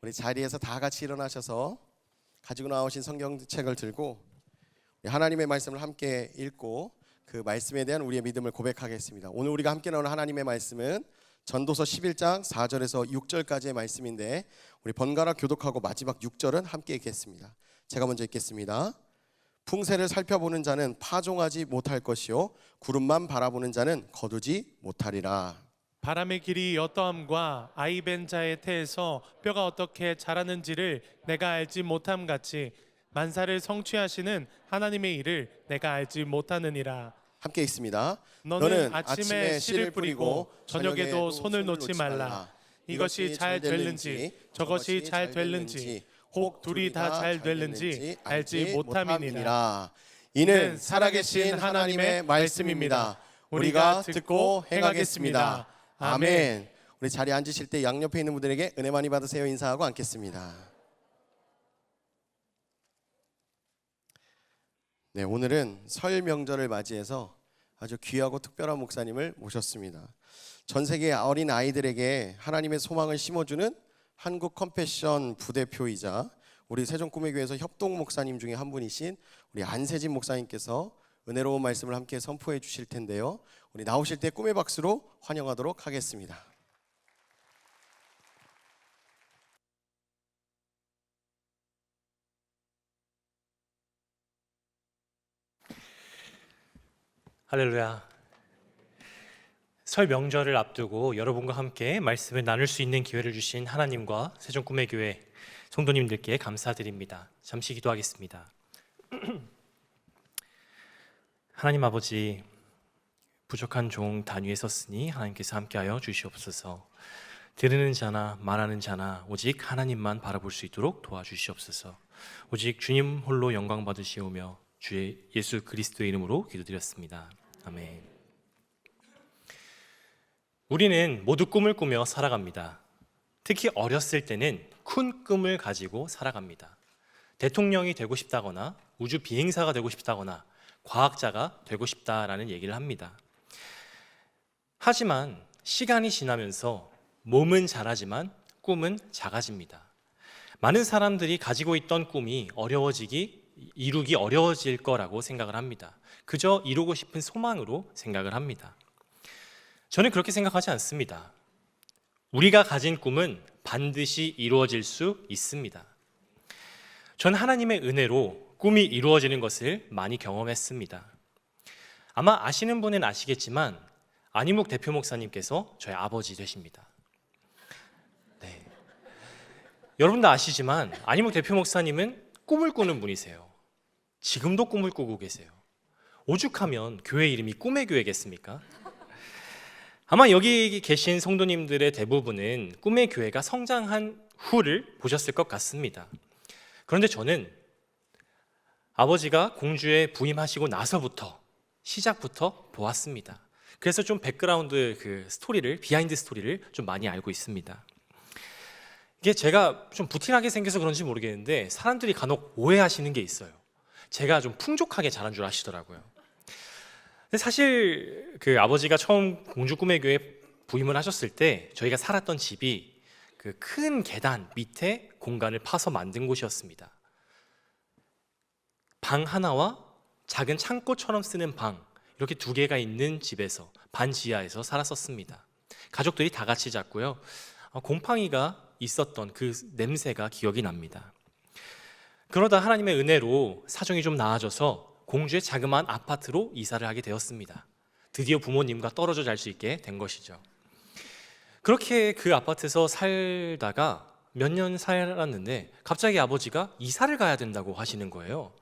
우리 자리에서 다 같이 일어나셔서 가지고 나오신 성경책을 들고 하나님의 말씀을 함께 읽고 그 말씀에 대한 우리의 믿음을 고백하겠습니다. 오늘 우리가 함께 나오는 하나님의 말씀은 전도서 11장 4절에서 6절까지의 말씀인데 우리 번갈아 교독하고 마지막 6절은 함께 읽겠습니다. 제가 먼저 읽겠습니다. 풍세를 살펴보는 자는 파종하지 못할 것이요 구름만 바라보는 자는 거두지 못하리라. 바람의 길이 어떠함과 아이 벤 자의 태에서 뼈가 어떻게 자라는지를 내가 알지 못함 같이 만사를 성취하시는 하나님의 일을 내가 알지 못하느니라. 함께 읽습니다. 너는 아침에 씨를 뿌리고 저녁에도 손을 놓지 말라. 이것이 잘 될는지 저것이 잘 될는지 혹 둘이 다 잘 될는지 알지 못함이니라. 이는 살아계신 하나님의 말씀입니다. 우리가 듣고 행하겠습니다. 아멘. 우리 자리에 앉으실 때 양옆에 있는 분들에게 은혜 많이 받으세요 인사하고 앉겠습니다. 네, 오늘은 설 명절을 맞이해서 아주 귀하고 특별한 목사님을 모셨습니다. 전 세계 어린 아이들에게 하나님의 소망을 심어주는 한국 컴패션 부대표이자 우리 세종꿈의교회에서 협동 목사님 중에 한 분이신 우리 안세진 목사님께서 은혜로운 말씀을 함께 선포해 주실 텐데요. 우리 나오실 때 꿈의 박수로 환영하도록 하겠습니다. 할렐루야. 설 명절을 앞두고 여러분과 함께 말씀을 나눌 수 있는 기회를 주신 하나님과 세종꿈의교회 성도님들께 감사드립니다. 잠시 기도하겠습니다. 하나님 아버지, 부족한 종 단위에 섰으니 하나님께서 함께하여 주시옵소서. 들으는 자나 말하는 자나 오직 하나님만 바라볼 수 있도록 도와주시옵소서. 오직 주님 홀로 영광 받으시오며 주의 예수 그리스도의 이름으로 기도드렸습니다. 아멘. 우리는 모두 꿈을 꾸며 살아갑니다. 특히 어렸을 때는 큰 꿈을 가지고 살아갑니다. 대통령이 되고 싶다거나 우주 비행사가 되고 싶다거나 과학자가 되고 싶다라는 얘기를 합니다. 하지만 시간이 지나면서 몸은 자라지만 꿈은 작아집니다. 많은 사람들이 가지고 있던 꿈이 이루기 어려워질 거라고 생각을 합니다. 그저 이루고 싶은 소망으로 생각을 합니다. 저는 그렇게 생각하지 않습니다. 우리가 가진 꿈은 반드시 이루어질 수 있습니다. 전 하나님의 은혜로 꿈이 이루어지는 것을 많이 경험했습니다. 아마 아시는 분은 아시겠지만 안희묵 대표 목사님께서 저희 아버지 되십니다. 네. 여러분도 아시지만 안희묵 대표 목사님은 꿈을 꾸는 분이세요. 지금도 꿈을 꾸고 계세요. 오죽하면 교회 이름이 꿈의 교회겠습니까? 아마 여기 계신 성도님들의 대부분은 꿈의 교회가 성장한 후를 보셨을 것 같습니다. 그런데 저는 아버지가 공주에 부임하시고 나서부터 시작부터 보았습니다. 그래서 좀 백그라운드 비하인드 스토리를 좀 많이 알고 있습니다. 이게 제가 좀 부티나게 생겨서 그런지 모르겠는데 사람들이 간혹 오해하시는 게 있어요. 제가 좀 풍족하게 자란 줄 아시더라고요. 근데 사실 아버지가 처음 공주 꿈의 교회 부임을 하셨을 때 저희가 살았던 집이 그 큰 계단 밑에 공간을 파서 만든 곳이었습니다. 방 하나와 작은 창고처럼 쓰는 방 이렇게 두 개가 있는 집에서 반지하에서 살았었습니다. 가족들이 다 같이 잤고요. 곰팡이가 있었던 그 냄새가 기억이 납니다. 그러다 하나님의 은혜로 사정이 좀 나아져서 공주의 자그마한 아파트로 이사를 하게 되었습니다. 드디어 부모님과 떨어져 잘 수 있게 된 것이죠. 그렇게 그 아파트에서 살다가 몇 년 살았는데 갑자기 아버지가 이사를 가야 된다고 하시는 거예요.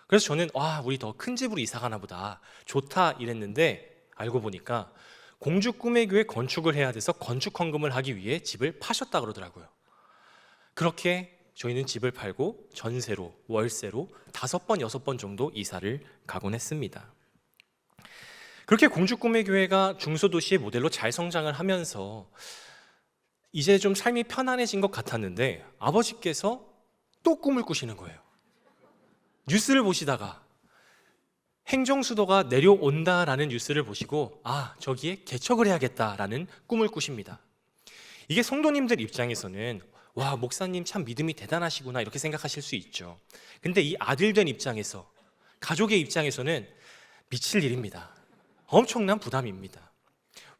그래서 저는 우리 더 큰 집으로 이사 가나 보다, 좋다 이랬는데 알고 보니까 공주 꿈의 교회 건축을 해야 돼서 건축 헌금을 하기 위해 집을 파셨다 그러더라고요. 그렇게 저희는 집을 팔고 전세로, 월세로 5번, 6번 정도 이사를 가곤 했습니다. 그렇게 공주 꿈의 교회가 중소도시의 모델로 잘 성장을 하면서 이제 좀 삶이 편안해진 것 같았는데 아버지께서 또 꿈을 꾸시는 거예요. 뉴스를 보시다가 행정수도가 내려온다라는 뉴스를 보시고 저기에 개척을 해야겠다라는 꿈을 꾸십니다. 이게 성도님들 입장에서는 와, 목사님 참 믿음이 대단하시구나 이렇게 생각하실 수 있죠. 근데 이 아들 된 입장에서, 가족의 입장에서는 미칠 일입니다. 엄청난 부담입니다.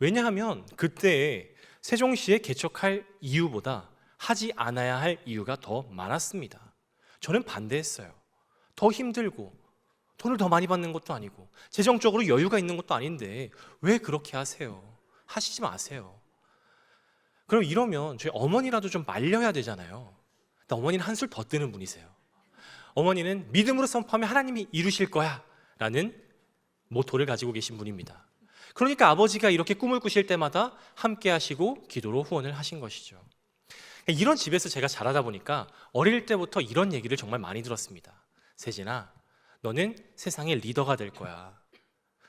왜냐하면 그때 세종시에 개척할 이유보다 하지 않아야 할 이유가 더 많았습니다. 저는 반대했어요. 더 힘들고 돈을 더 많이 받는 것도 아니고 재정적으로 여유가 있는 것도 아닌데 왜 그렇게 하세요? 하시지 마세요. 그럼 이러면 저희 어머니라도 좀 말려야 되잖아요. 근데 어머니는 한술 더 뜨는 분이세요. 어머니는 믿음으로 선포하면 하나님이 이루실 거야 라는 모토를 가지고 계신 분입니다. 그러니까 아버지가 이렇게 꿈을 꾸실 때마다 함께 하시고 기도로 후원을 하신 것이죠. 이런 집에서 제가 자라다 보니까 어릴 때부터 이런 얘기를 정말 많이 들었습니다. 세진아, 너는 세상의 리더가 될 거야.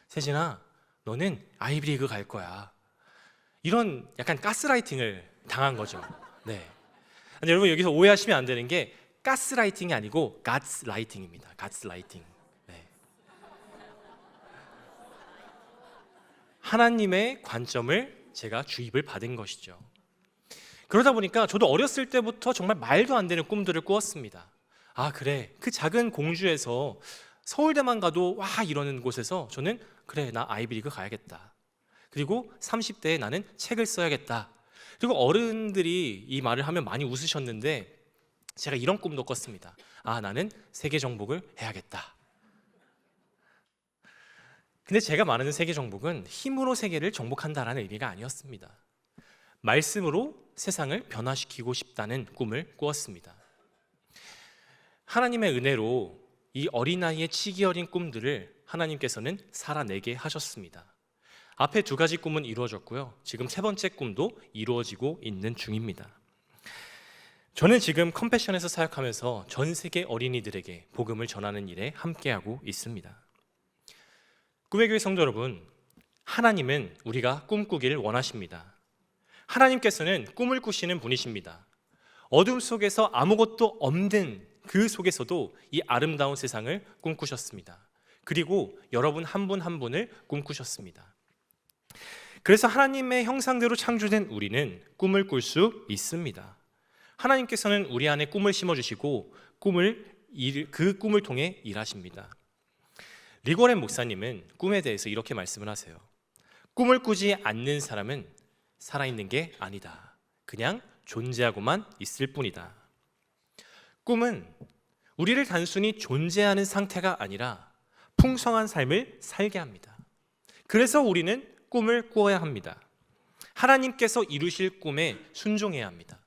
세진아, 너는 아이비리그 갈 거야. 이런 약간 가스라이팅을 당한 거죠. 네. 아니, 여러분 여기서 오해하시면 안 되는 게 가스라이팅이 아니고 가스라이팅입니다. 가스라이팅. 네. 하나님의 관점을 제가 주입을 받은 것이죠. 그러다 보니까 저도 어렸을 때부터 정말 말도 안 되는 꿈들을 꾸었습니다. 아, 그래, 그 작은 공주에서 서울대만 가도 와 이러는 곳에서 저는 그래, 나 아이비리그 가야겠다. 그리고 30대에 나는 책을 써야겠다. 그리고 어른들이 이 말을 하면 많이 웃으셨는데 제가 이런 꿈도 꿨습니다. 아, 나는 세계 정복을 해야겠다. 근데 제가 말하는 세계 정복은 힘으로 세계를 정복한다라는 의미가 아니었습니다. 말씀으로 세상을 변화시키고 싶다는 꿈을 꾸었습니다. 하나님의 은혜로 이 어린아이의 치기 어린 꿈들을 하나님께서는 살아내게 하셨습니다. 앞에 두 가지 꿈은 이루어졌고요. 지금 세 번째 꿈도 이루어지고 있는 중입니다. 저는 지금 컴패션에서 사역하면서 전 세계 어린이들에게 복음을 전하는 일에 함께하고 있습니다. 꿈의 교회 성도 여러분, 하나님은 우리가 꿈꾸기를 원하십니다. 하나님께서는 꿈을 꾸시는 분이십니다. 어둠 속에서 아무것도 없는 그 속에서도 이 아름다운 세상을 꿈꾸셨습니다. 그리고 여러분 한 분 한 분을 꿈꾸셨습니다. 그래서 하나님의 형상대로 창조된 우리는 꿈을 꿀 수 있습니다. 하나님께서는 우리 안에 꿈을 심어주시고 그 꿈을 통해 일하십니다. 리고렌 목사님은 꿈에 대해서 이렇게 말씀을 하세요. 꿈을 꾸지 않는 사람은 살아있는 게 아니다. 그냥 존재하고만 있을 뿐이다. 꿈은 우리를 단순히 존재하는 상태가 아니라 풍성한 삶을 살게 합니다. 그래서 우리는 꿈을 꾸어야 합니다. 하나님께서 이루실 꿈에 순종해야 합니다.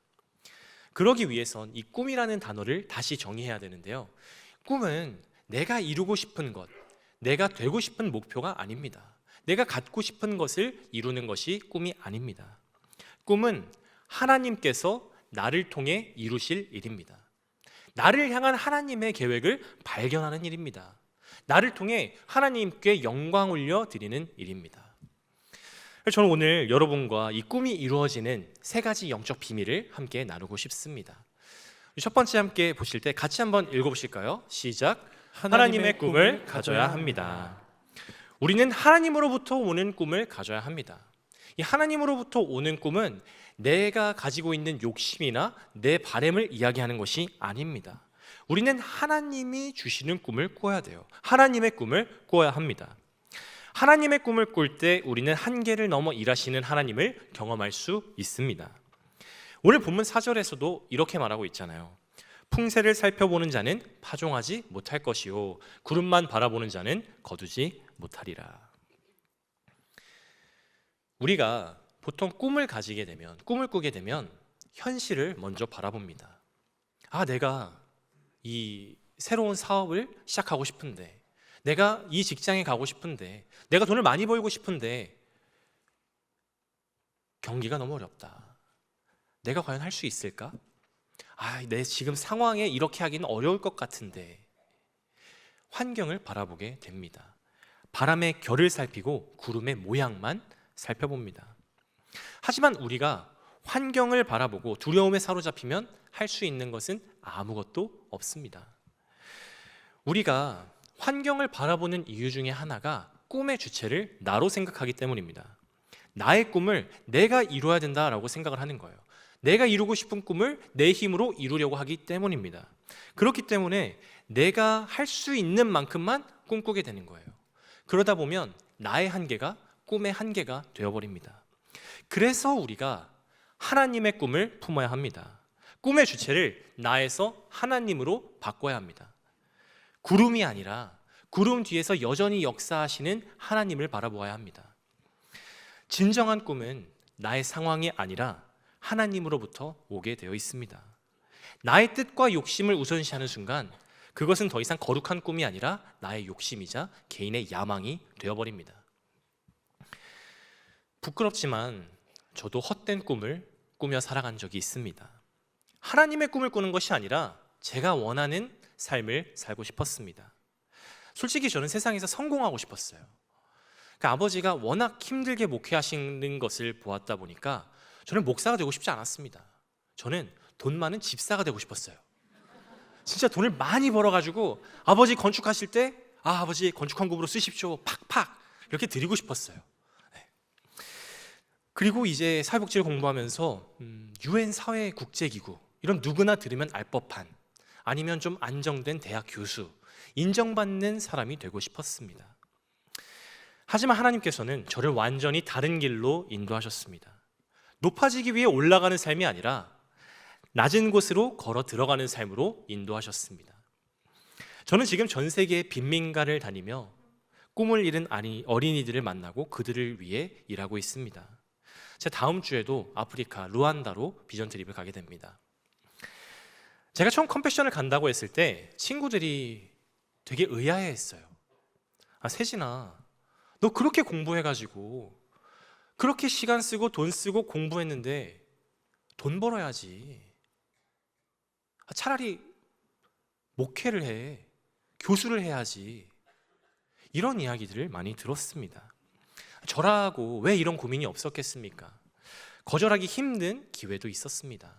그러기 위해선 이 꿈이라는 단어를 다시 정의해야 되는데요. 꿈은 내가 이루고 싶은 것, 내가 되고 싶은 목표가 아닙니다. 내가 갖고 싶은 것을 이루는 것이 꿈이 아닙니다. 꿈은 하나님께서 나를 통해 이루실 일입니다. 나를 향한 하나님의 계획을 발견하는 일입니다. 나를 통해 하나님께 영광 올려드리는 일입니다. 저는 오늘 여러분과 이 꿈이 이루어지는 세 가지 영적 비밀을 함께 나누고 싶습니다. 첫 번째 함께 보실 때 같이 한번 읽어보실까요? 시작. 하나님의 꿈을 가져야 합니다. 우리는 하나님으로부터 오는 꿈을 가져야 합니다. 이 하나님으로부터 오는 꿈은 내가 가지고 있는 욕심이나 내 바램을 이야기하는 것이 아닙니다. 우리는 하나님이 주시는 꿈을 꿔야 돼요. 하나님의 꿈을 꿔야 합니다. 하나님의 꿈을 꿀 때 우리는 한계를 넘어 일하시는 하나님을 경험할 수 있습니다. 오늘 본문 4절에서도 이렇게 말하고 있잖아요. 풍세를 살펴보는 자는 파종하지 못할 것이요 구름만 바라보는 자는 거두지 못하리라. 우리가 보통 꿈을 가지게 되면, 꿈을 꾸게 되면 현실을 먼저 바라봅니다. 아, 내가 이 새로운 사업을 시작하고 싶은데, 내가 이 직장에 가고 싶은데, 내가 돈을 많이 벌고 싶은데 경기가 너무 어렵다. 내가 과연 할 수 있을까? 아, 내 지금 상황에 이렇게 하기는 어려울 것 같은데 환경을 바라보게 됩니다. 바람의 결을 살피고 구름의 모양만 살펴봅니다. 하지만 우리가 환경을 바라보고 두려움에 사로잡히면 할 수 있는 것은 아무것도 없습니다. 우리가 환경을 바라보는 이유 중에 하나가 꿈의 주체를 나로 생각하기 때문입니다. 나의 꿈을 내가 이루어야 된다라고 생각을 하는 거예요. 내가 이루고 싶은 꿈을 내 힘으로 이루려고 하기 때문입니다. 그렇기 때문에 내가 할 수 있는 만큼만 꿈꾸게 되는 거예요. 그러다 보면 나의 한계가 꿈의 한계가 되어버립니다. 그래서 우리가 하나님의 꿈을 품어야 합니다. 꿈의 주체를 나에서 하나님으로 바꿔야 합니다. 구름이 아니라 구름 뒤에서 여전히 역사하시는 하나님을 바라보아야 합니다. 진정한 꿈은 나의 상황이 아니라 하나님으로부터 오게 되어 있습니다. 나의 뜻과 욕심을 우선시하는 순간 그것은 더 이상 거룩한 꿈이 아니라 나의 욕심이자 개인의 야망이 되어버립니다. 부끄럽지만 저도 헛된 꿈을 꾸며 살아간 적이 있습니다. 하나님의 꿈을 꾸는 것이 아니라 제가 원하는 삶을 살고 싶었습니다. 솔직히 저는 세상에서 성공하고 싶었어요. 그러니까 아버지가 워낙 힘들게 목회하시는 것을 보았다 보니까 저는 목사가 되고 싶지 않았습니다. 저는 돈 많은 집사가 되고 싶었어요. 진짜 돈을 많이 벌어가지고 아버지 건축하실 때 아버지 건축헌금으로 쓰십시오 팍팍 이렇게 드리고 싶었어요. 네. 그리고 이제 사회복지를 공부하면서 UN 사회국제기구 이런 누구나 들으면 알 법한 아니면 좀 안정된 대학 교수 인정받는 사람이 되고 싶었습니다. 하지만 하나님께서는 저를 완전히 다른 길로 인도하셨습니다. 높아지기 위해 올라가는 삶이 아니라 낮은 곳으로 걸어 들어가는 삶으로 인도하셨습니다. 저는 지금 전 세계의 빈민가를 다니며 꿈을 잃은 어린이들을 만나고 그들을 위해 일하고 있습니다. 제가 다음 주에도 아프리카 루안다로 비전 트립을 가게 됩니다. 제가 처음 컴패션을 간다고 했을 때 친구들이 되게 의아해했어요. 세진아, 너 그렇게 공부해가지고 그렇게 시간 쓰고 돈 쓰고 공부했는데 돈 벌어야지. 차라리 목회를 해, 교수를 해야지. 이런 이야기들을 많이 들었습니다. 저라고 왜 이런 고민이 없었겠습니까? 거절하기 힘든 기회도 있었습니다.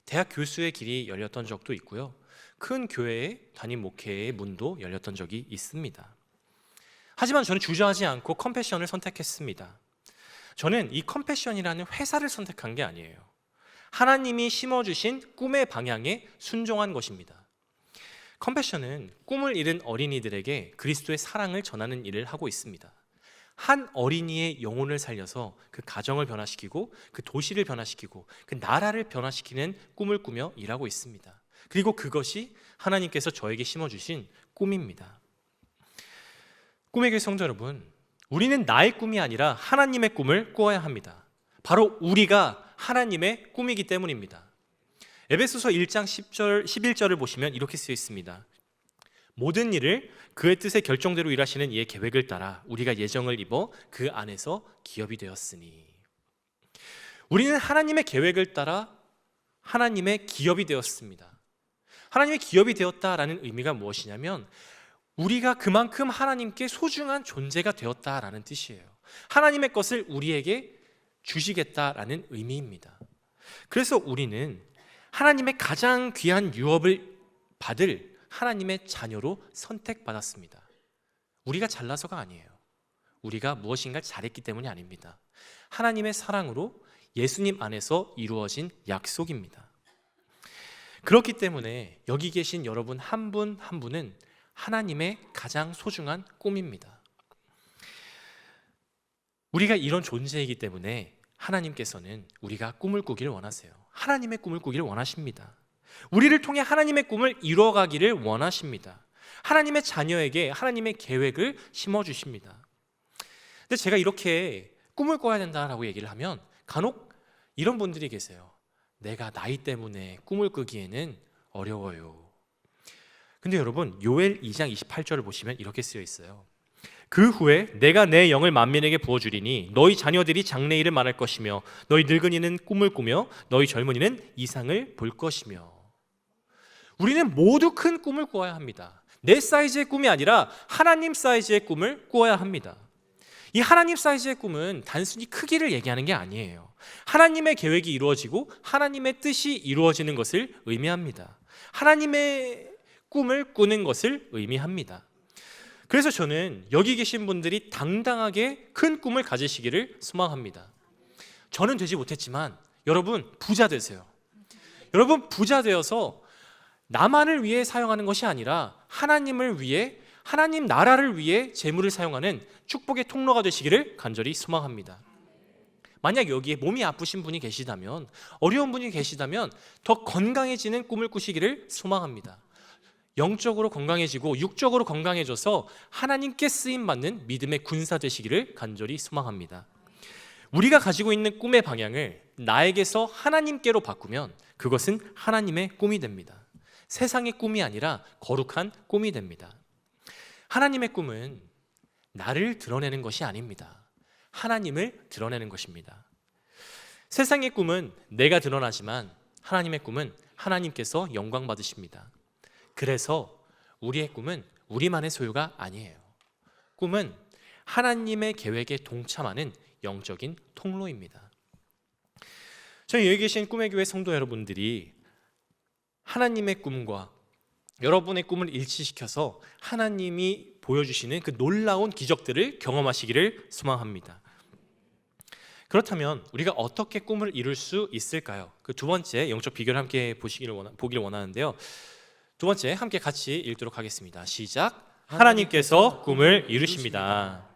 대학 교수의 길이 열렸던 적도 있고요. 큰 교회의 담임 목회의 문도 열렸던 적이 있습니다. 하지만 저는 주저하지 않고 컴패션을 선택했습니다. 저는 이 컴패션이라는 회사를 선택한 게 아니에요. 하나님이 심어주신 꿈의 방향에 순종한 것입니다. 컴패션은 꿈을 잃은 어린이들에게 그리스도의 사랑을 전하는 일을 하고 있습니다. 한 어린이의 영혼을 살려서 그 가정을 변화시키고 그 도시를 변화시키고 그 나라를 변화시키는 꿈을 꾸며 일하고 있습니다. 그리고 그것이 하나님께서 저에게 심어주신 꿈입니다. 꿈의 교회 성도 여러분, 우리는 나의 꿈이 아니라 하나님의 꿈을 꾸어야 합니다. 바로 우리가 하나님의 꿈이기 때문입니다. 에베소서 1장 10절, 11절을 보시면 이렇게 쓰여 있습니다. 모든 일을 그의 뜻의 결정대로 일하시는 이의 계획을 따라 우리가 예정을 입어 그 안에서 기업이 되었으니. 우리는 하나님의 계획을 따라 하나님의 기업이 되었습니다. 하나님의 기업이 되었다라는 의미가 무엇이냐면 우리가 그만큼 하나님께 소중한 존재가 되었다라는 뜻이에요. 하나님의 것을 우리에게 주시겠다라는 의미입니다. 그래서 우리는 하나님의 가장 귀한 유업을 받을 하나님의 자녀로 선택받았습니다. 우리가 잘나서가 아니에요. 우리가 무엇인가 잘했기 때문이 아닙니다. 하나님의 사랑으로 예수님 안에서 이루어진 약속입니다. 그렇기 때문에 여기 계신 여러분 한 분 한 분은 하나님의 가장 소중한 꿈입니다. 우리가 이런 존재이기 때문에 하나님께서는 우리가 꿈을 꾸기를 원하세요. 하나님의 꿈을 꾸기를 원하십니다. 우리를 통해 하나님의 꿈을 이뤄가기를 원하십니다. 하나님의 자녀에게 하나님의 계획을 심어주십니다. 근데 제가 이렇게 꿈을 꿔야 된다라고 얘기를 하면 간혹 이런 분들이 계세요. 내가 나이 때문에 꿈을 꾸기에는 어려워요. 근데 여러분 요엘 2장 28절을 보시면 이렇게 쓰여 있어요. 그 후에 내가 내 영을 만민에게 부어주리니 너희 자녀들이 장래일을 말할 것이며 너희 늙은이는 꿈을 꾸며 너희 젊은이는 이상을 볼 것이며. 우리는 모두 큰 꿈을 꾸어야 합니다. 내 사이즈의 꿈이 아니라 하나님 사이즈의 꿈을 꾸어야 합니다. 이 하나님 사이즈의 꿈은 단순히 크기를 얘기하는 게 아니에요. 하나님의 계획이 이루어지고 하나님의 뜻이 이루어지는 것을 의미합니다. 하나님의 꿈을 꾸는 것을 의미합니다. 그래서 저는 여기 계신 분들이 당당하게 큰 꿈을 가지시기를 소망합니다. 저는 되지 못했지만 여러분 부자 되세요. 여러분 부자 되어서 나만을 위해 사용하는 것이 아니라 하나님을 위해, 하나님 나라를 위해 재물을 사용하는 축복의 통로가 되시기를 간절히 소망합니다. 만약 여기에 몸이 아프신 분이 계시다면, 어려운 분이 계시다면 더 건강해지는 꿈을 꾸시기를 소망합니다. 영적으로 건강해지고 육적으로 건강해져서 하나님께 쓰임받는 믿음의 군사 되시기를 간절히 소망합니다. 우리가 가지고 있는 꿈의 방향을 나에게서 하나님께로 바꾸면 그것은 하나님의 꿈이 됩니다. 세상의 꿈이 아니라 거룩한 꿈이 됩니다. 하나님의 꿈은 나를 드러내는 것이 아닙니다. 하나님을 드러내는 것입니다. 세상의 꿈은 내가 드러나지만 하나님의 꿈은 하나님께서 영광 받으십니다. 그래서 우리의 꿈은 우리만의 소유가 아니에요. 꿈은 하나님의 계획에 동참하는 영적인 통로입니다. 저희 여기 계신 꿈의 교회 성도 여러분들이 하나님의 꿈과 여러분의 꿈을 일치시켜서 하나님이 보여주시는 그 놀라운 기적들을 경험하시기를 소망합니다. 그렇다면 우리가 어떻게 꿈을 이룰 수 있을까요? 그 두 번째 영적 비결을 함께 보기를 원하는데요. 두 번째 함께 같이 읽도록 하겠습니다. 시작. 하나님께서 꿈을 이루십니다.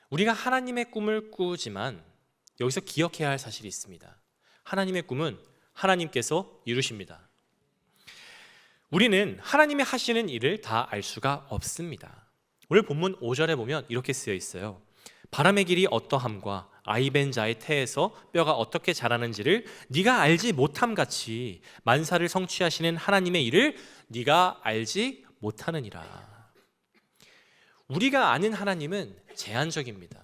우리가 하나님의 꿈을 꾸지만 여기서 기억해야 할 사실이 있습니다. 하나님의 꿈은 하나님께서 이루십니다. 우리는 하나님이 하시는 일을 다 알 수가 없습니다. 오늘 본문 5절에 보면 이렇게 쓰여 있어요. 바람의 길이 어떠함과 아이벤 자의 태에서 뼈가 어떻게 자라는지를 네가 알지 못함같이 만사를 성취하시는 하나님의 일을 네가 알지 못하느니라. 우리가 아는 하나님은 제한적입니다.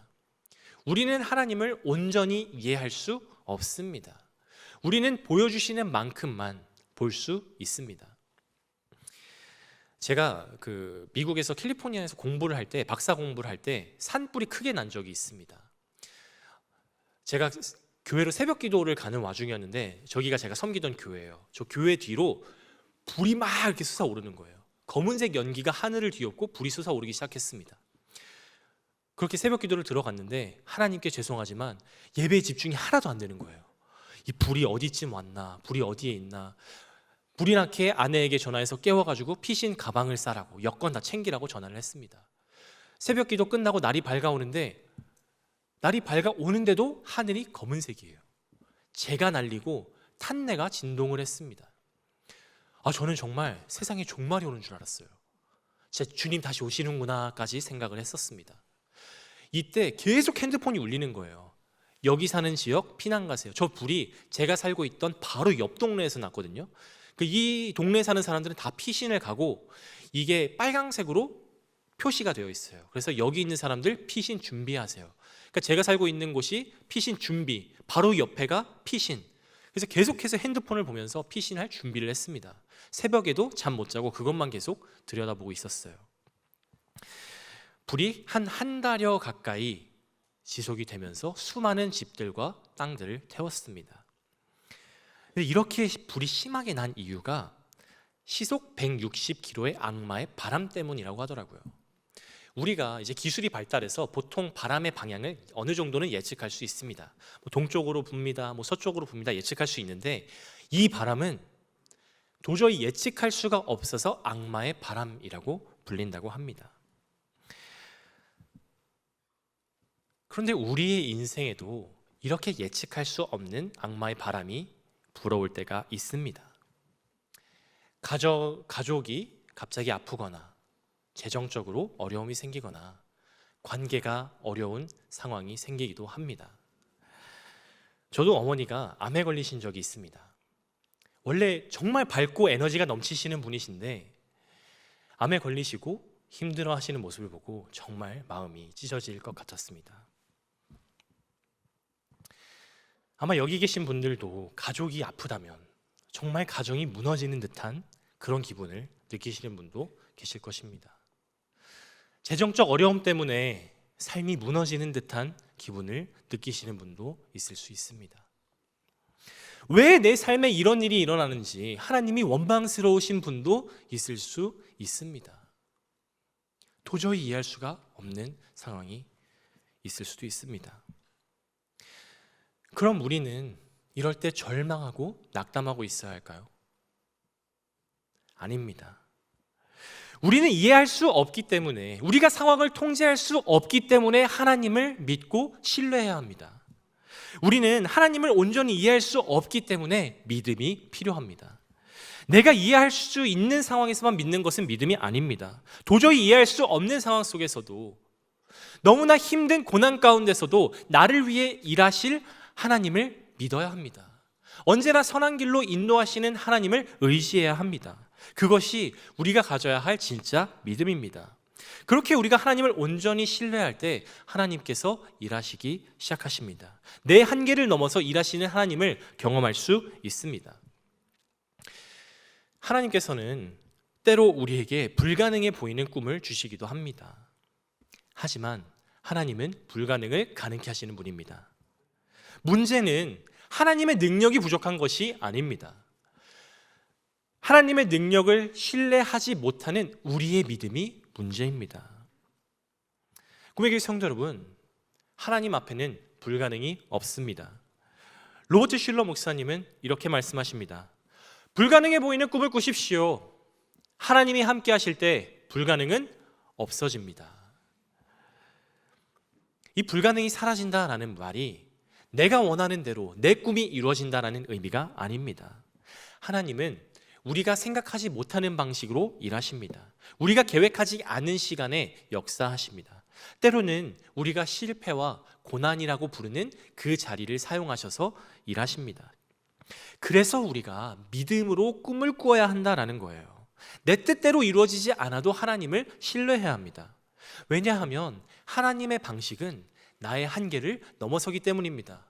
우리는 하나님을 온전히 이해할 수 없습니다. 우리는 보여주시는 만큼만 볼 수 있습니다. 제가 미국에서 캘리포니아에서 공부를 할 때, 박사 공부를 할 때 산불이 크게 난 적이 있습니다. 제가 교회로 새벽 기도를 가는 와중이었는데 저기가 제가 섬기던 교회예요. 저 교회 뒤로 불이 막 이렇게 솟아오르는 거예요. 검은색 연기가 하늘을 뒤엎고 불이 솟아오르기 시작했습니다. 그렇게 새벽 기도를 들어갔는데 하나님께 죄송하지만 예배에 집중이 하나도 안 되는 거예요. 이 불이 어디쯤 왔나, 불이 어디에 있나. 불이 나게 아내에게 전화해서 깨워가지고 피신 가방을 싸라고, 여권 다 챙기라고 전화를 했습니다. 새벽 기도 끝나고 날이 밝아오는데 날이 밝아오는데도 하늘이 검은색이에요. 재가 날리고 탄내가 진동을 했습니다. 저는 정말 세상에 종말이 오는 줄 알았어요. 제 주님 다시 오시는구나까지 생각을 했었습니다. 이때 계속 핸드폰이 울리는 거예요. 여기 사는 지역 피난 가세요. 저 불이 제가 살고 있던 바로 옆 동네에서 났거든요. 이 동네에 사는 사람들은 다 피신을 가고 이게 빨강색으로 표시가 되어 있어요. 그래서 여기 있는 사람들 피신 준비하세요. 그러니까 제가 살고 있는 곳이 피신 준비, 바로 옆에가 피신. 그래서 계속해서 핸드폰을 보면서 피신할 준비를 했습니다. 새벽에도 잠 못 자고 그것만 계속 들여다보고 있었어요. 불이 한 달여 가까이 지속이 되면서 수많은 집들과 땅들을 태웠습니다. 근데 이렇게 불이 심하게 난 이유가 시속 160km의 악마의 바람 때문이라고 하더라고요. 우리가 이제 기술이 발달해서 보통 바람의 방향을 어느 정도는 예측할 수 있습니다. 동쪽으로 붑니다, 서쪽으로 붑니다 예측할 수 있는데 이 바람은 도저히 예측할 수가 없어서 악마의 바람이라고 불린다고 합니다. 그런데 우리의 인생에도 이렇게 예측할 수 없는 악마의 바람이 불어올 때가 있습니다. 가족이 갑자기 아프거나 재정적으로 어려움이 생기거나 관계가 어려운 상황이 생기기도 합니다. 저도 어머니가 암에 걸리신 적이 있습니다. 원래 정말 밝고 에너지가 넘치시는 분이신데 암에 걸리시고 힘들어 하시는 모습을 보고 정말 마음이 찢어질 것 같았습니다. 아마 여기 계신 분들도 가족이 아프다면 정말 가정이 무너지는 듯한 그런 기분을 느끼시는 분도 계실 것입니다. 재정적 어려움 때문에 삶이 무너지는 듯한 기분을 느끼시는 분도 있을 수 있습니다. 왜 내 삶에 이런 일이 일어나는지 하나님이 원망스러우신 분도 있을 수 있습니다. 도저히 이해할 수가 없는 상황이 있을 수도 있습니다. 그럼 우리는 이럴 때 절망하고 낙담하고 있어야 할까요? 아닙니다. 우리는 이해할 수 없기 때문에, 우리가 상황을 통제할 수 없기 때문에 하나님을 믿고 신뢰해야 합니다. 우리는 하나님을 온전히 이해할 수 없기 때문에 믿음이 필요합니다. 내가 이해할 수 있는 상황에서만 믿는 것은 믿음이 아닙니다. 도저히 이해할 수 없는 상황 속에서도, 너무나 힘든 고난 가운데서도 나를 위해 일하실 하나님을 믿어야 합니다. 언제나 선한 길로 인도하시는 하나님을 의지해야 합니다. 그것이 우리가 가져야 할 진짜 믿음입니다. 그렇게 우리가 하나님을 온전히 신뢰할 때 하나님께서 일하시기 시작하십니다. 내 한계를 넘어서 일하시는 하나님을 경험할 수 있습니다. 하나님께서는 때로 우리에게 불가능해 보이는 꿈을 주시기도 합니다. 하지만 하나님은 불가능을 가능케 하시는 분입니다. 문제는 하나님의 능력이 부족한 것이 아닙니다. 하나님의 능력을 신뢰하지 못하는 우리의 믿음이 문제입니다. 꿈의 교회 성도 여러분, 하나님 앞에는 불가능이 없습니다. 로버트 슐러 목사님은 이렇게 말씀하십니다. 불가능해 보이는 꿈을 꾸십시오. 하나님이 함께 하실 때 불가능은 없어집니다. 이 불가능이 사라진다라는 말이 내가 원하는 대로 내 꿈이 이루어진다라는 의미가 아닙니다. 하나님은 우리가 생각하지 못하는 방식으로 일하십니다. 우리가 계획하지 않은 시간에 역사하십니다. 때로는 우리가 실패와 고난이라고 부르는 그 자리를 사용하셔서 일하십니다. 그래서 우리가 믿음으로 꿈을 꾸어야 한다라는 거예요. 내 뜻대로 이루어지지 않아도 하나님을 신뢰해야 합니다. 왜냐하면 하나님의 방식은 나의 한계를 넘어서기 때문입니다.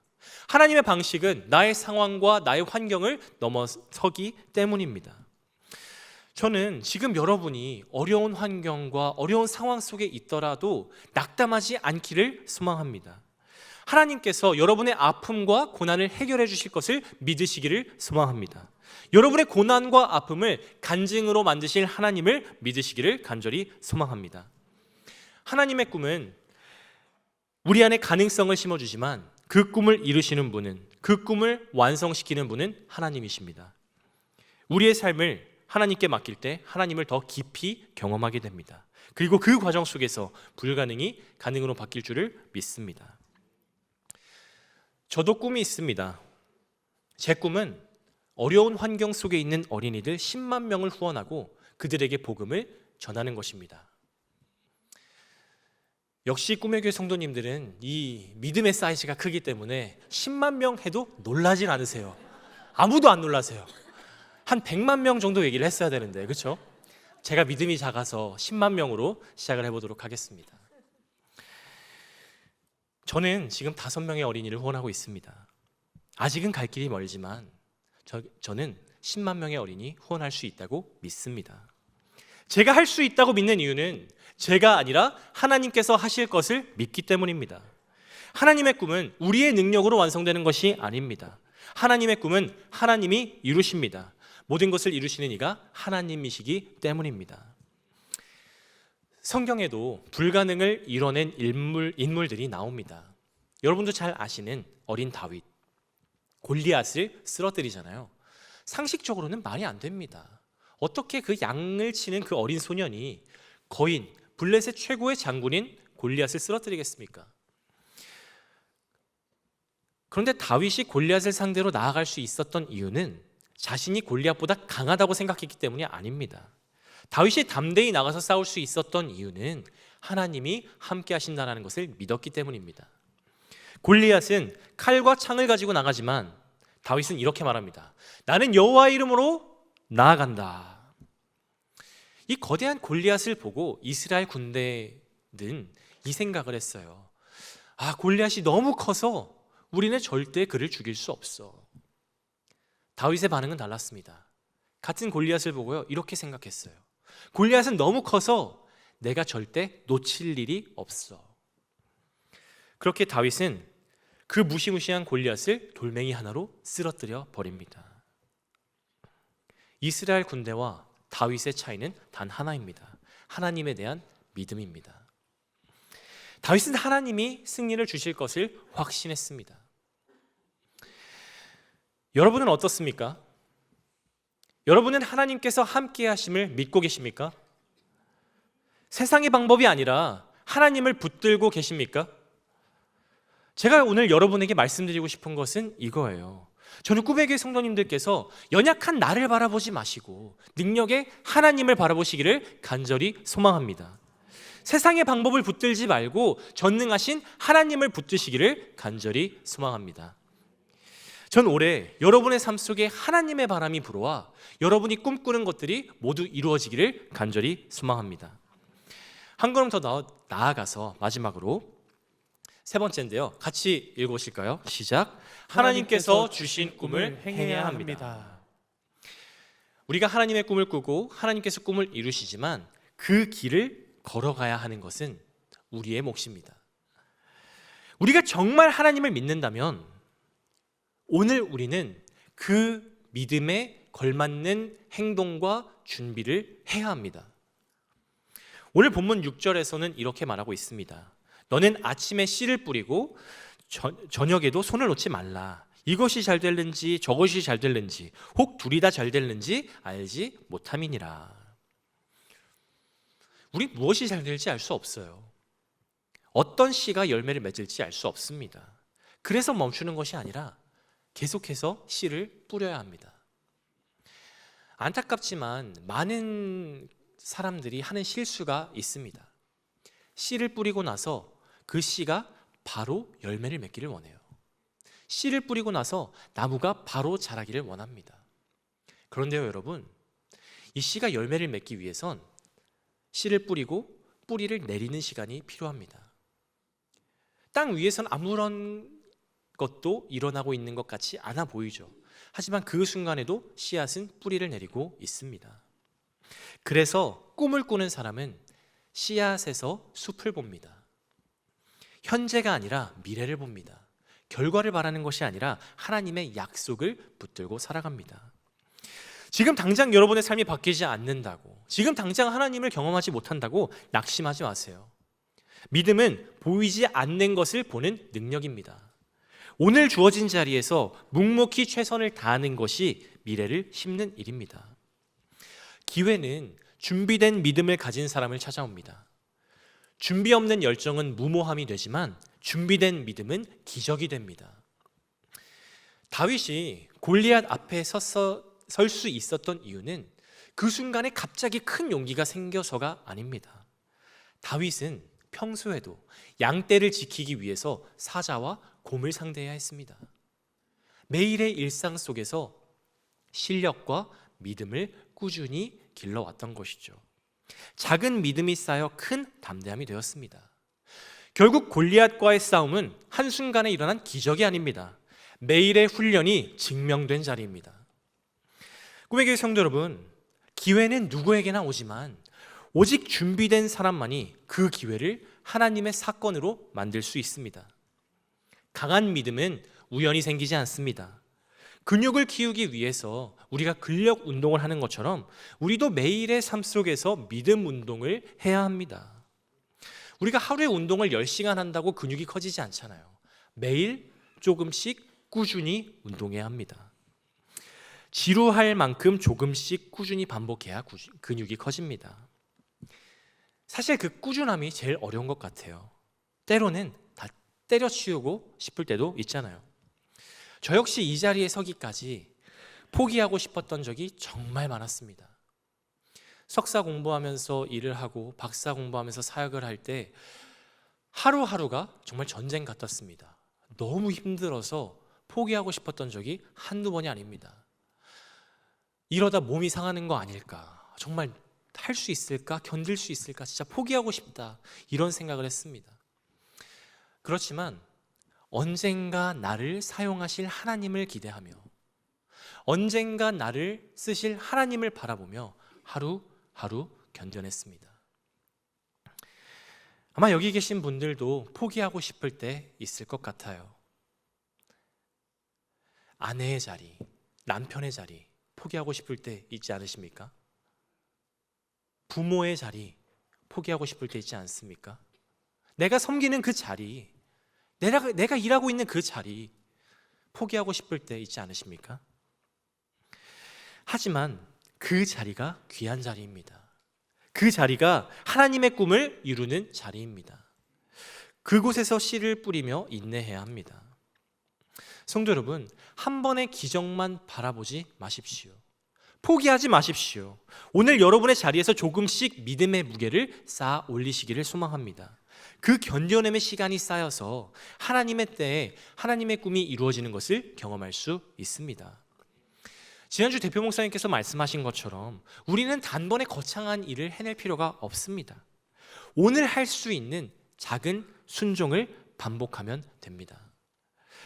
하나님의 방식은 나의 상황과 나의 환경을 넘어서기 때문입니다. 저는 지금 여러분이 어려운 환경과 어려운 상황 속에 있더라도 낙담하지 않기를 소망합니다. 하나님께서 여러분의 아픔과 고난을 해결해 주실 것을 믿으시기를 소망합니다. 여러분의 고난과 아픔을 간증으로 만드실 하나님을 믿으시기를 간절히 소망합니다. 하나님의 꿈은 우리 안에 가능성을 심어주지만 그 꿈을 이루시는 분은, 그 꿈을 완성시키는 분은 하나님이십니다. 우리의 삶을 하나님께 맡길 때 하나님을 더 깊이 경험하게 됩니다. 그리고 그 과정 속에서 불가능이 가능으로 바뀔 줄을 믿습니다. 저도 꿈이 있습니다. 제 꿈은 어려운 환경 속에 있는 어린이들 10만 명을 후원하고 그들에게 복음을 전하는 것입니다. 역시 꿈의 교회 성도님들은 이 믿음의 사이즈가 크기 때문에 10만 명 해도 놀라진 않으세요. 아무도 안 놀라세요. 한 100만 명 정도 얘기를 했어야 되는데, 그렇죠? 제가 믿음이 작아서 10만 명으로 시작을 해보도록 하겠습니다. 저는 지금 5명의 어린이를 후원하고 있습니다. 아직은 갈 길이 멀지만 저는 10만 명의 어린이 후원할 수 있다고 믿습니다. 제가 할 수 있다고 믿는 이유는 제가 아니라 하나님께서 하실 것을 믿기 때문입니다. 하나님의 꿈은 우리의 능력으로 완성되는 것이 아닙니다. 하나님의 꿈은 하나님이 이루십니다. 모든 것을 이루시는 이가 하나님이시기 때문입니다. 성경에도 불가능을 이뤄낸 인물들이 나옵니다. 여러분도 잘 아시는 어린 다윗, 골리앗을 쓰러뜨리잖아요. 상식적으로는 말이 안 됩니다. 어떻게 그 양을 치는 그 어린 소년이 거인, 블레셋 최고의 장군인 골리앗을 쓰러뜨리겠습니까? 그런데 다윗이 골리앗을 상대로 나아갈 수 있었던 이유는 자신이 골리앗보다 강하다고 생각했기 때문이 아닙니다. 다윗이 담대히 나가서 싸울 수 있었던 이유는 하나님이 함께 하신다는 것을 믿었기 때문입니다. 골리앗은 칼과 창을 가지고 나가지만 다윗은 이렇게 말합니다. 나는 여호와의 이름으로 나아간다. 이 거대한 골리앗을 보고 이스라엘 군대는 이 생각을 했어요. 골리앗이 너무 커서 우리는 절대 그를 죽일 수 없어. 다윗의 반응은 달랐습니다. 같은 골리앗을 보고요, 이렇게 생각했어요. 골리앗은 너무 커서 내가 절대 놓칠 일이 없어. 그렇게 다윗은 그 무시무시한 골리앗을 돌멩이 하나로 쓰러뜨려 버립니다. 이스라엘 군대와 다윗의 차이는 단 하나입니다. 하나님에 대한 믿음입니다. 다윗은 하나님이 승리를 주실 것을 확신했습니다. 여러분은 어떻습니까? 여러분은 하나님께서 함께 하심을 믿고 계십니까? 세상의 방법이 아니라 하나님을 붙들고 계십니까? 제가 오늘 여러분에게 말씀드리고 싶은 것은 이거예요. 저는 꿈의 교회 성도님들께서 연약한 나를 바라보지 마시고 능력의 하나님을 바라보시기를 간절히 소망합니다. 세상의 방법을 붙들지 말고 전능하신 하나님을 붙드시기를 간절히 소망합니다. 전 올해 여러분의 삶 속에 하나님의 바람이 불어와 여러분이 꿈꾸는 것들이 모두 이루어지기를 간절히 소망합니다. 한 걸음 더 나아가서 마지막으로 세 번째인데요. 같이 읽어보실까요? 시작. 하나님께서 주신 꿈을 행해야 합니다. 우리가 하나님의 꿈을 꾸고 하나님께서 꿈을 이루시지만 그 길을 걸어가야 하는 것은 우리의 몫입니다. 우리가 정말 하나님을 믿는다면 오늘 우리는 그 믿음에 걸맞는 행동과 준비를 해야 합니다. 오늘 본문 6절에서는 이렇게 말하고 있습니다. 너는 아침에 씨를 뿌리고 저녁에도 손을 놓지 말라. 이것이 잘 될는지 저것이 잘 될는지 혹 둘이 다 잘 될는지 알지 못함이니라. 우리 무엇이 잘 될지 알 수 없어요. 어떤 씨가 열매를 맺을지 알 수 없습니다. 그래서 멈추는 것이 아니라 계속해서 씨를 뿌려야 합니다. 안타깝지만 많은 사람들이 하는 실수가 있습니다. 씨를 뿌리고 나서 그 씨가 바로 열매를 맺기를 원해요. 씨를 뿌리고 나서 나무가 바로 자라기를 원합니다. 그런데요, 여러분, 이 씨가 열매를 맺기 위해선 씨를 뿌리고 뿌리를 내리는 시간이 필요합니다. 땅 위에선 아무런 것도 일어나고 있는 것 같이 않아 보이죠. 하지만 그 순간에도 씨앗은 뿌리를 내리고 있습니다. 그래서 꿈을 꾸는 사람은 씨앗에서 숲을 봅니다. 현재가 아니라 미래를 봅니다. 결과를 바라는 것이 아니라 하나님의 약속을 붙들고 살아갑니다. 지금 당장 여러분의 삶이 바뀌지 않는다고, 지금 당장 하나님을 경험하지 못한다고 낙심하지 마세요. 믿음은 보이지 않는 것을 보는 능력입니다. 오늘 주어진 자리에서 묵묵히 최선을 다하는 것이 미래를 심는 일입니다. 기회는 준비된 믿음을 가진 사람을 찾아옵니다. 준비 없는 열정은 무모함이 되지만 준비된 믿음은 기적이 됩니다. 다윗이 골리앗 앞에 설 수 있었던 이유는 그 순간에 갑자기 큰 용기가 생겨서가 아닙니다. 다윗은 평소에도 양떼를 지키기 위해서 사자와 곰을 상대해야 했습니다. 매일의 일상 속에서 실력과 믿음을 꾸준히 길러왔던 것이죠. 작은 믿음이 쌓여 큰 담대함이 되었습니다. 결국 골리앗과의 싸움은 한순간에 일어난 기적이 아닙니다. 매일의 훈련이 증명된 자리입니다. 꿈의 교회 성도 여러분, 기회는 누구에게나 오지만 오직 준비된 사람만이 그 기회를 하나님의 사건으로 만들 수 있습니다. 강한 믿음은 우연히 생기지 않습니다. 근육을 키우기 위해서 우리가 근력 운동을 하는 것처럼 우리도 매일의 삶 속에서 믿음 운동을 해야 합니다. 우리가 하루에 운동을 10시간 한다고 근육이 커지지 않잖아요. 매일 조금씩 꾸준히 운동해야 합니다. 지루할 만큼 조금씩 꾸준히 반복해야 근육이 커집니다. 사실 그 꾸준함이 제일 어려운 것 같아요. 때로는 다 때려치우고 싶을 때도 있잖아요. 저 역시 이 자리에 서기까지 포기하고 싶었던 적이 정말 많았습니다. 석사 공부하면서 일을 하고 박사 공부하면서 사역을 할 때 하루하루가 정말 전쟁 같았습니다. 너무 힘들어서 포기하고 싶었던 적이 한두 번이 아닙니다. 이러다 몸이 상하는 거 아닐까? 정말 할 수 있을까? 견딜 수 있을까? 진짜 포기하고 싶다. 이런 생각을 했습니다. 그렇지만 언젠가 나를 사용하실 하나님을 기대하며 언젠가 나를 쓰실 하나님을 바라보며 하루하루 견뎌냈습니다. 아마 여기 계신 분들도 포기하고 싶을 때 있을 것 같아요. 아내의 자리, 남편의 자리 포기하고 싶을 때 있지 않으십니까? 부모의 자리 포기하고 싶을 때 있지 않습니까? 내가 섬기는 그 자리, 내가 일하고 있는 그 자리 포기하고 싶을 때 있지 않으십니까? 하지만 그 자리가 귀한 자리입니다. 그 자리가 하나님의 꿈을 이루는 자리입니다. 그곳에서 씨를 뿌리며 인내해야 합니다. 성도 여러분, 한 번의 기적만 바라보지 마십시오. 포기하지 마십시오. 오늘 여러분의 자리에서 조금씩 믿음의 무게를 쌓아 올리시기를 소망합니다. 그 견뎌냄의 시간이 쌓여서 하나님의 때에 하나님의 꿈이 이루어지는 것을 경험할 수 있습니다. 지난주 대표 목사님께서 말씀하신 것처럼 우리는 단번에 거창한 일을 해낼 필요가 없습니다. 오늘 할 수 있는 작은 순종을 반복하면 됩니다.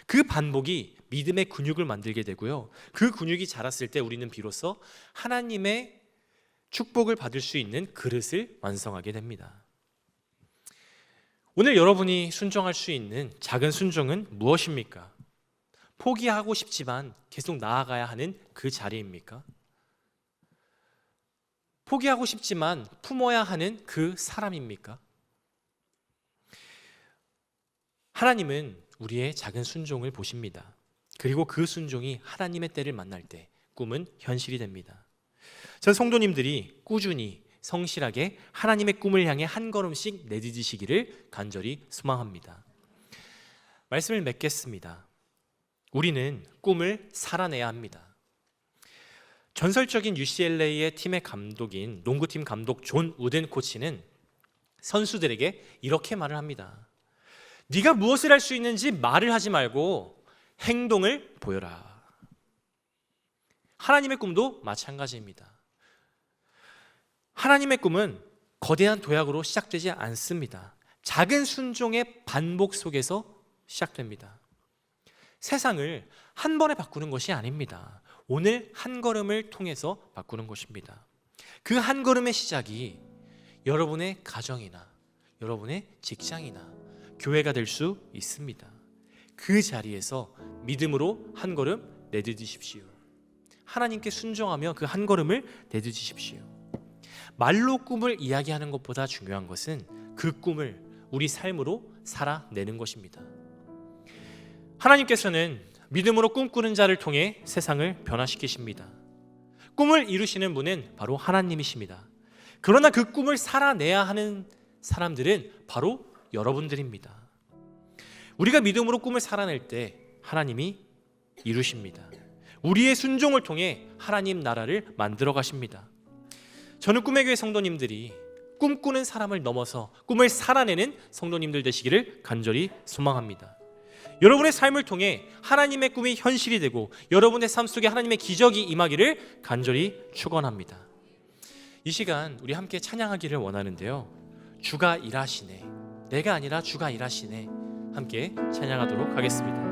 그 반복이 믿음의 근육을 만들게 되고요. 그 근육이 자랐을 때 우리는 비로소 하나님의 축복을 받을 수 있는 그릇을 완성하게 됩니다. 오늘 여러분이 순종할 수 있는 작은 순종은 무엇입니까? 포기하고 싶지만 계속 나아가야 하는 그 자리입니까? 포기하고 싶지만 품어야 하는 그 사람입니까? 하나님은 우리의 작은 순종을 보십니다. 그리고 그 순종이 하나님의 때를 만날 때 꿈은 현실이 됩니다. 전 성도님들이 꾸준히 성실하게 하나님의 꿈을 향해 한 걸음씩 내딛으시기를 간절히 소망합니다. 말씀을 맺겠습니다. 우리는 꿈을 살아내야 합니다. 전설적인 UCLA의 팀의 감독인 농구팀 감독 존 우든 코치는 선수들에게 이렇게 말을 합니다. 네가 무엇을 할 수 있는지 말을 하지 말고 행동을 보여라. 하나님의 꿈도 마찬가지입니다. 하나님의 꿈은 거대한 도약으로 시작되지 않습니다. 작은 순종의 반복 속에서 시작됩니다. 세상을 한 번에 바꾸는 것이 아닙니다. 오늘 한 걸음을 통해서 바꾸는 것입니다. 그 한 걸음의 시작이 여러분의 가정이나 여러분의 직장이나 교회가 될 수 있습니다. 그 자리에서 믿음으로 한 걸음 내딛으십시오. 하나님께 순종하며 그 한 걸음을 내딛으십시오. 말로 꿈을 이야기하는 것보다 중요한 것은 그 꿈을 우리 삶으로 살아내는 것입니다. 하나님께서는 믿음으로 꿈꾸는 자를 통해 세상을 변화시키십니다. 꿈을 이루시는 분은 바로 하나님이십니다. 그러나 그 꿈을 살아내야 하는 사람들은 바로 여러분들입니다. 우리가 믿음으로 꿈을 살아낼 때 하나님이 이루십니다. 우리의 순종을 통해 하나님 나라를 만들어 가십니다. 저는 꿈의 교회 성도님들이 꿈꾸는 사람을 넘어서 꿈을 살아내는 성도님들 되시기를 간절히 소망합니다. 여러분의 삶을 통해 하나님의 꿈이 현실이 되고 여러분의 삶 속에 하나님의 기적이 임하기를 간절히 축원합니다. 이 시간 우리 함께 찬양하기를 원하는데요. 주가 일하시네. 내가 아니라 주가 일하시네. 함께 찬양하도록 하겠습니다.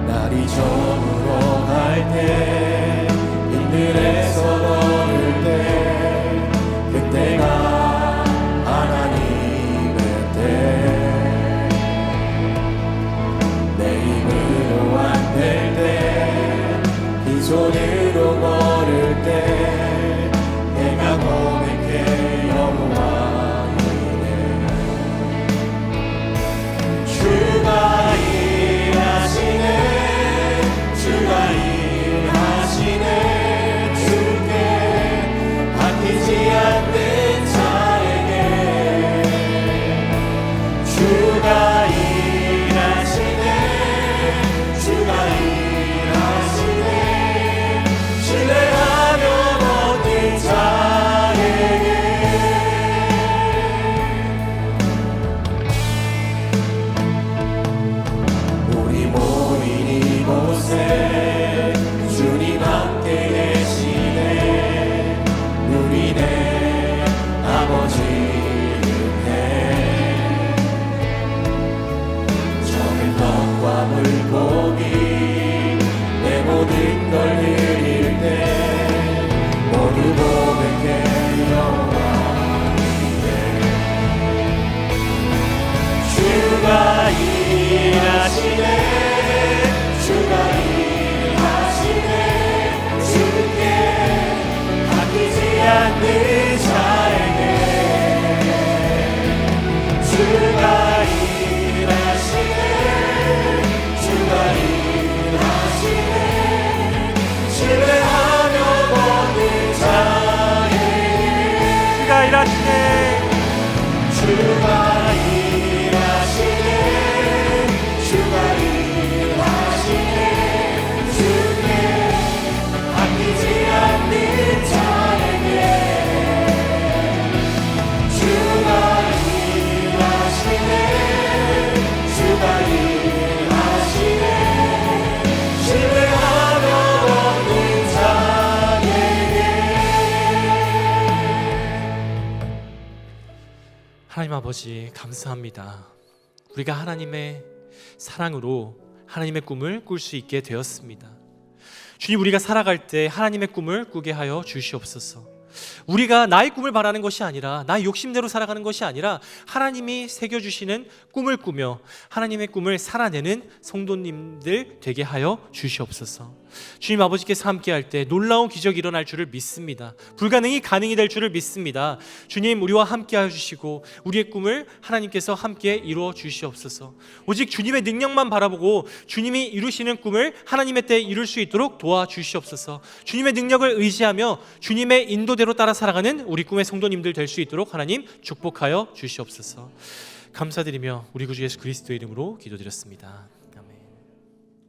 날이 저물어 갈 때 힘들에서 걸을 때 그때가 하나님의 때 내 힘으로 안 될 때 빈손으로 걸을 때 내가 고백해 여호와 이래 주가 일하시네 주가 일하시네 아버지 감사합니다. 우리가 하나님의 사랑으로 하나님의 꿈을 꿀 수 있게 되었습니다. 주님, 우리가 살아갈 때 하나님의 꿈을 꾸게 하여 주시옵소서. 우리가 나의 꿈을 바라는 것이 아니라 나의 욕심대로 살아가는 것이 아니라 하나님이 새겨주시는 꿈을 꾸며 하나님의 꿈을 살아내는 성도님들 되게 하여 주시옵소서. 주님, 아버지께서 함께할 때 놀라운 기적이 일어날 줄을 믿습니다. 불가능이 가능이 될 줄을 믿습니다. 주님, 우리와 함께하여 주시고 우리의 꿈을 하나님께서 함께 이루어 주시옵소서. 오직 주님의 능력만 바라보고 주님이 이루시는 꿈을 하나님의 때에 이룰 수 있도록 도와주시옵소서. 주님의 능력을 의지하며 주님의 인도대로 따라 살아가는 우리 꿈의 성도님들 될 수 있도록 하나님 축복하여 주시옵소서. 감사드리며 우리 구주 예수 그리스도의 이름으로 기도드렸습니다.